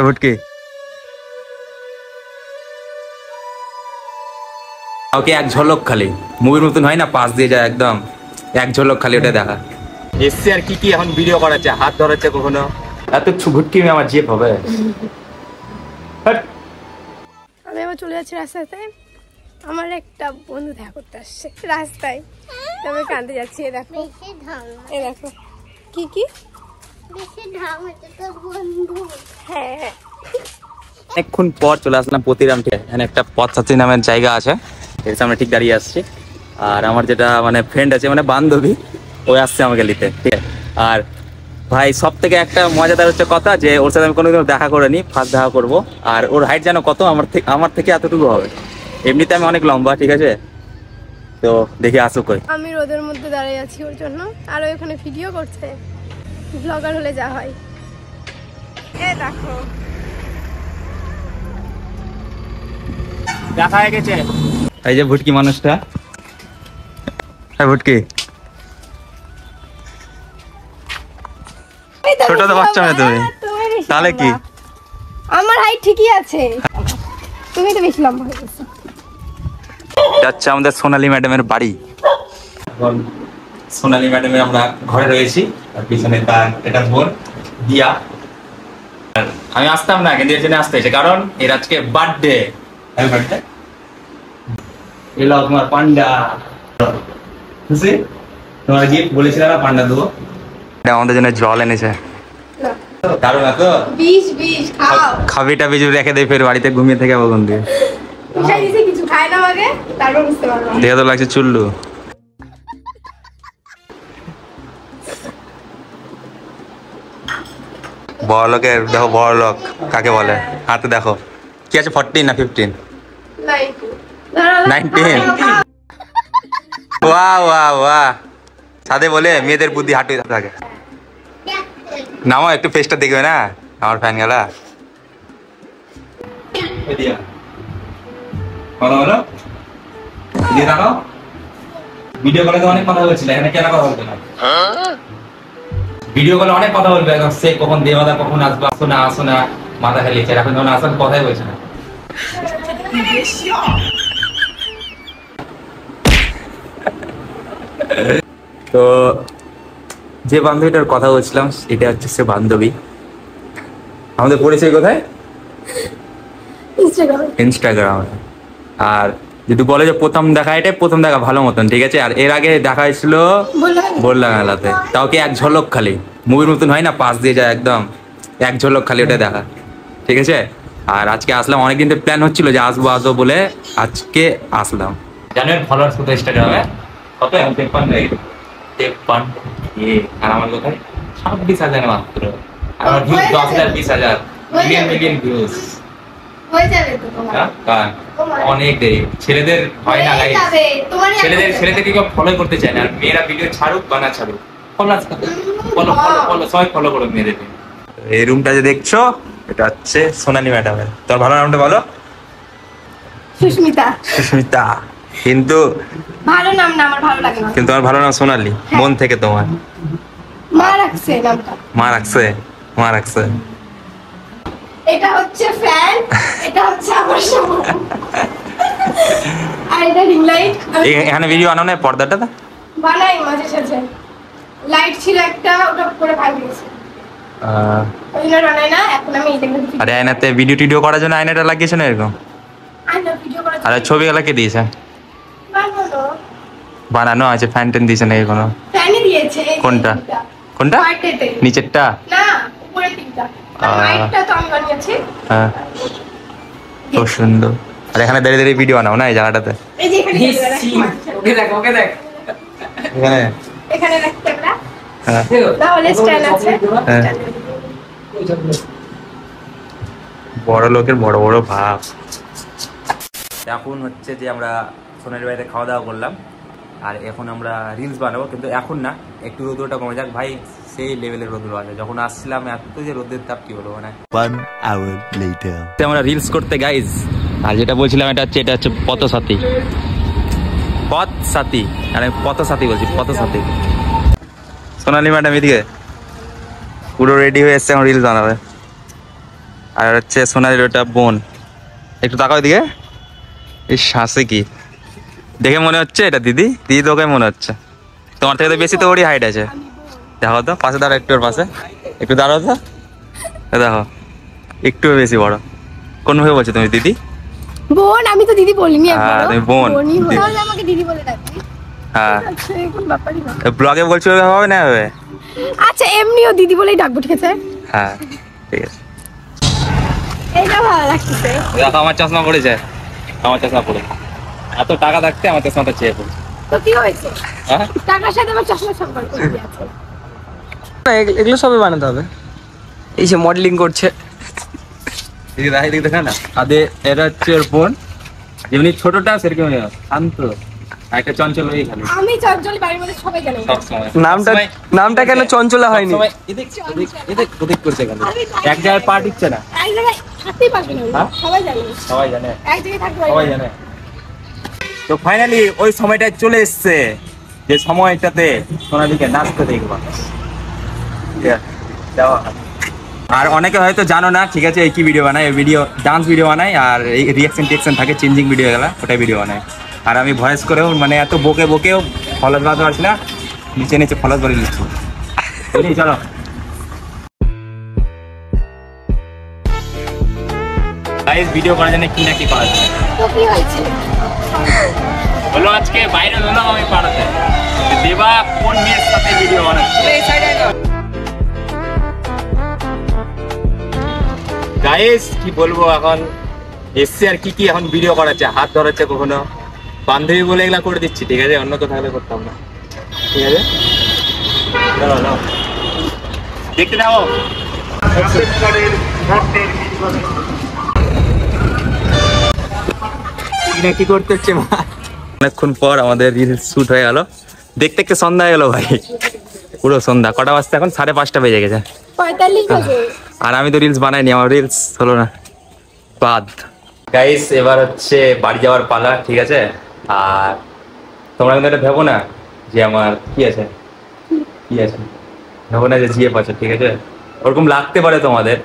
ভুটকি ওকে এক ঝলক খালি মুভির মতন হয় না, পাশ দিয়ে যায় একদম, এক ঝলক খালি ওটা দেখা এসছে। আর কি কি এখন ভিডিও করাচ্ছে, হাত ধরাচ্ছে, কখনো এত ভুটকি আমার জিপ হবে। আমি আবার চলে যাচ্ছি রাস্তাতে, আমার একটা বন্ধু দেখা করতে আসছে রাস্তায়, আমি কাঁদতে যাচ্ছি। এ দেখো, এ দেখো কি কি হ্যাঁ। অনেকক্ষণ পর চলে আসলাম প্রতিরাম থেকে। এখানে একটা পথসাথী নামের জায়গা আছে, এর সামনে ঠিক দাঁড়িয়ে আসছি। আর আমার যেটা মানে ফ্রেন্ড আছে, মানে বান্ধবী, ওই আসছে আমাকে নিতে, ঠিক আছে। আর ভাই সব থেকে একটা মজাদার হচ্ছে কথা যে ওর সাথে আমি কোনোদিন দেখা করিনি, ফার্স্ট দেখা করবো। আর ওর হাইট জানো কত? আমার থেকে এতটুকু হবে। এমনিতে আমি অনেক লম্বা, ঠিক আছে। তো দেখি আসুক। আমি রোদের মধ্যে দাঁড়িয়ে আছি ওর জন্য, আর ওখানে ভিডিও করছে, ব্লগার হলে যা হয়। এ দেখো দেখা হয়ে গেছে। এই যে ভুটকি মানুষটা, ভুটকি ছোট তো বাচ্চা না তুমি, তাহলে কি? আমার হাইট ঠিকই আছে, তুমি তো বেশি লম্বা হয়ে গেছো। যাচ্ছে আমাদের সোনালী ম্যাডামের বাড়ি। এখন সোনালী ম্যাডামের আমরা ঘরে রয়েছি, আর পিছনে তার এটা বোন দিয়া। আমি আসতাম না, কিন্তু এর জন্য আসতে হয়েছে, কারণ এর আজকে বার্থডে। এলো তোমার পান্ডা, খুশি? তোমার গিফট বলেছিলাম না পান্ডা দেবো, আমাদের জন্য জল এনেছে। দারুণ না তো? খাবিটা বিজু রেখে দেয়, ফের বাড়িতে ঘুমিয়ে থেকে বলুন দিয়ে কিছু খায় না আগে, তারপর বুঝতে পারবো। দেখে তো লাগছে চুল্লু। বড়লোকের দেখো, বড়লোক কাকে বলে হাতে দেখো কি আছে, 14 না 15? 19। ওয়া ওয়া ওয়া, সাথে বলে মেয়েদের বুদ্ধি হাঁটু থাকে। নামো একটু ফেসটা দেখবে না আমার ফ্যান গেলা। ভিডিও কলে তো অনেক কথা বলছিল, এখানে কেন কথা বলবে না? ভিডিও কলে অনেক কথা বলবে, সে কখন দেওয়াদা কখন আসবে, আসো না আসো না মাথা খেলিয়েছে। এখন যখন আসার কথাই বলছে না। তো যে বান্ধবীটার কথা বলছিলাম, এটা হচ্ছে সে বান্ধবী। আমাদের পরিচয় কোথায়? ইনস্টাগ্রামে। আর যদি বলে যে প্রথম দেখা, এটাই প্রথম দেখা ভালো মতন, ঠিক আছে। আর এর আগে দেখা হয়েছিল বললা মেলাতে, তাও কি এক ঝলক খালি মুভির মতন হয় না, পাশ দিয়ে যায় একদম, এক ঝলক খালি ওটা দেখা, ঠিক আছে। আর আজকে আসলাম, অনেকদিন থেকে প্ল্যান হচ্ছিল যে আসবো আসবো বলে, আজকে আসলাম। জানেন ফলোয়ার্স কত ইনস্টাগ্রামে? কত? 53। আর আমার কোথায় 26,000 মাত্র। আমার ভিউজ 10,000 20,000 মিলিয়ন ভিউজ হয়ে যাবে তো তোমার। অনেক দেরি। ছেলেদের হয় না গাইস, ছেলেদের কি ফলো করতে চায় না। আর মেয়েরা ভিডিও ছাড়ুক বা না ছাড়ুক, ফলো সবাই ফলো করুক মেয়েদেরকে। এই রুমটা যে দেখছো, এটা হচ্ছে সোনালী ম্যাডামের। তোর ভালো নামটা বলো? সুস্মিতা। কিন্তু ভালো নাম না, আমার ভালো লাগে না। কিন্তু আমার ভালো নাম সোনালী, মন থেকে তোমার। মা রাখছে নামটা। মা রাখছে। এটা হচ্ছে ফ্যান, এটা হচ্ছে আমার শোরুম, আর এটা রিং লাইট। এখানে ভিডিও আনো না, পর্দাটা বানাই মাঝে সাঝে। লাইট ছিল একটা, ওটা পুরো ভাঙে গেছে। ওইটা বানাই না, এখন আমি এটা দেখি। আরে আয়নাতে ভিডিও করার জন্য আয়নাটা লাগিয়েছে না এরকম? আয়না ভিডিও করার জন্য। আরে ছবিগুলো কে দিয়েছে? বানানো আছে, ফ্যান টেন দিয়েছে নাকি কোনো? ফ্যানই দিয়েছে। কোনটা? নিচেরটা না, উপরে তিনটা। লাইটটা তো আমি বানিয়েছি। হ্যাঁ, খুব সুন্দর। আর এখানে দাঁড়িয়ে দাঁড়িয়ে ভিডিও বানাও না এই জায়গাটাতে? এই যে এখানে ওকে দেখ এখানে রাখতে আমরা। হ্যাঁ, তাহলে স্ট্যান্ড আছে। বড় লোকের বড় বড় ভাব। এখন হচ্ছে যে আমরা সোনালী বাড়িতে খাওয়া দাওয়া করলাম, আর এখন আমরা রিলস বানাবো। কিন্তু এখন না, একটু রোদটা কমে যাক ভাই, সেই লেভেলের রোদ আছে। যখন আসছিলাম এত যে রোদের তাপ কি বলবো না। 1 hour later আমরা রিলস করতে গাইজ, আর যেটা বলছিলাম এটা হচ্ছে পথসাথী, মানে পথসাথী বলছি, পথসাথী। সোনালী ম্যাডাম এদিকে পুরো রেডি হয়ে এসছে, এখন রিলস বানাবে। আর হচ্ছে সোনালির ওটা বোন। একটু তাকাও দিকে, এই শ্বাসে কি দেখে মনে হচ্ছে এটা দিদি? দিদি তোকে মনে হচ্ছে, তোমার থেকে তো বেশি তো ওরই হাইট আছে। দেখো তো পাশে দাঁড়াও, একটু ওর পাশে একটু দাঁড়াও তো, দেখো একটু বেশি বড়। কোন ভাবে বলছো তুমি দিদি? বোন, আমি তো দিদি বলিনি হ্যাঁ একবারও। তুমি বোন। বোনই হলো। তাহলে আমাকে দিদি বলে ডাকবি। হ্যাঁ আচ্ছা, কোন ব্যাপারই না। ব্লগে বলছো হবে না হবে? আচ্ছা, এমনিও দিদি বলেই ডাকবো, ঠিক আছে? হ্যাঁ ঠিক আছে। এইটা ভালো লাগতেছে। দেখো আমার চশমা পড়েছে, আমার চশমা পড়ে, এত টাকা থাকতে আমার চশমাটা চেয়ে পড়ে। তো কি হয়েছে? হ্যাঁ টাকার সাথে আমার চশমার সম্পর্ক কি আছে? এগুলো সবই বানাতে হবে। এই যে মডেলিং করছে, এদিকে দেখা, এদিকে দেখা না, আদে এটা হচ্ছে ওর বোন, যেমনি ছোটটা সেরকম শান্ত, একটা চঞ্চল হয়ে খালি আমি চঞ্চল, বাড়ির মধ্যে সবাই জানে। সবসময়। নামটা কেন চঞ্চলা হয়নি? সবসময় এদিক ওদিক এদিক ওদিক করছে খালি, এক জায়গায় পা টিকছে না। এক জায়গায় থাকতেই পারবে না, হ্যাঁ? সবাই জানে। সবাই জানে, এক জায়গায় থাকতে পারবে সবাই না। জানে। তো ফাইনালি ওই সময়টা চলে এসছে, যে সময়টাতে সোনালীকে নাচতে দেখবা। ঠিক আছে, যাওয়া। আর অনেকে হয়তো জানো না, ঠিক আছে, এই কি ভিডিও বানায়, ভিডিও ডান্স ভিডিও বানাই, আর এই রিয়াকশন টিয়াকশন থাকে, চেঞ্জিং ভিডিও গেলা ওটাই ভিডিও বানাই। আর আমি ভয়েস করেও মানে এত বকে বকেও ফলোজ বানাতে পারছি না, নিচে নিচে ফলোজ করে নিচ্ছি। চলো গাইস, ভিডিও করার জন্য কি না কি করা যায়। তো কি হয়েছে? বলো আজকে বাইরে হলাম আমি পাড়াতে, দেবা কোন মেয়ের সাথে ভিডিও বানাচ্ছে। গাইস কি বলবো, এখন এসছি আর কি এখন ভিডিও করাচ্ছে, হাত ধরাচ্ছে, কখনো বান্ধবী বলে এগুলা করে দিচ্ছি, ঠিক আছে, অন্য কোথাও থাকলে করতাম না, ঠিক আছে। চলো নাও, দেখতে যাবো। কি করতে হচ্ছে মা? অনেকক্ষণ পর আমাদের রিলস শুট হয়ে গেল, দেখতে দেখতে সন্ধ্যা হয়ে গেল ভাই, পুরো সন্ধ্যা। কটা বাজতে এখন? 5:30 বেজে গেছে। 45 বাজে। আর আমি তো রিলস বানাইনি, আমার রিলস হলো না বাদ। গাইস এবার হচ্ছে বাড়ি যাওয়ার পালা, ঠিক আছে। আর তোমরা কিন্তু এটা ভেবো না যে আমার কি আছে, কি আছে ভেবো না যে জিএফ আছে, ঠিক আছে। ওরকম লাগতে পারে তোমাদের,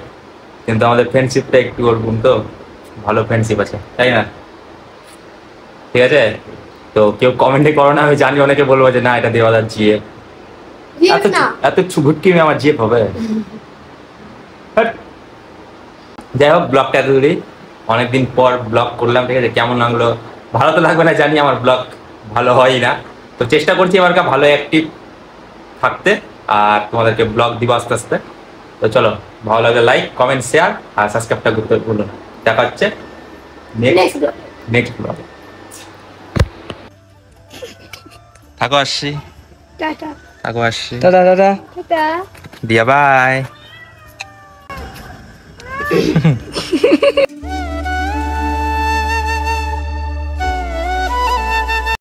কিন্তু আমাদের ফ্রেন্ডশিপটা একটু ওরকম, তো ভালো ফ্রেন্ডশিপ আছে, তাই না? ঠিক আছে, তো কেউ কমেন্টে করো না, আমি জানি অনেকে বলবো যে না এটা দেওয়াদার জিএফ, এত না, এত ভুটকি মেয়ে আমার জিএফ হবে। But যাই হোক, ব্লগটা এত দূরই, অনেকদিন পর ব্লগ করলাম, ঠিক আছে। কেমন লাগলো? ভালো তো লাগবে না জানি, আমার ব্লগ ভালো হয় না, তো চেষ্টা করছি আমার কাছে ভালো অ্যাক্টিভ থাকতে, আর তোমাদেরকে ব্লগ দিব আস্তে আস্তে। তো চলো, ভালো লাগলে লাইক কমেন্ট শেয়ার আর সাবস্ক্রাইবটা করতে ভুলো না। দেখা হচ্ছে নেক্সট ব্লগে। থাকো, আসছি, টাটা। থাকো, আসছি, টাটা টাটা। টাটা। দিয়া বাই।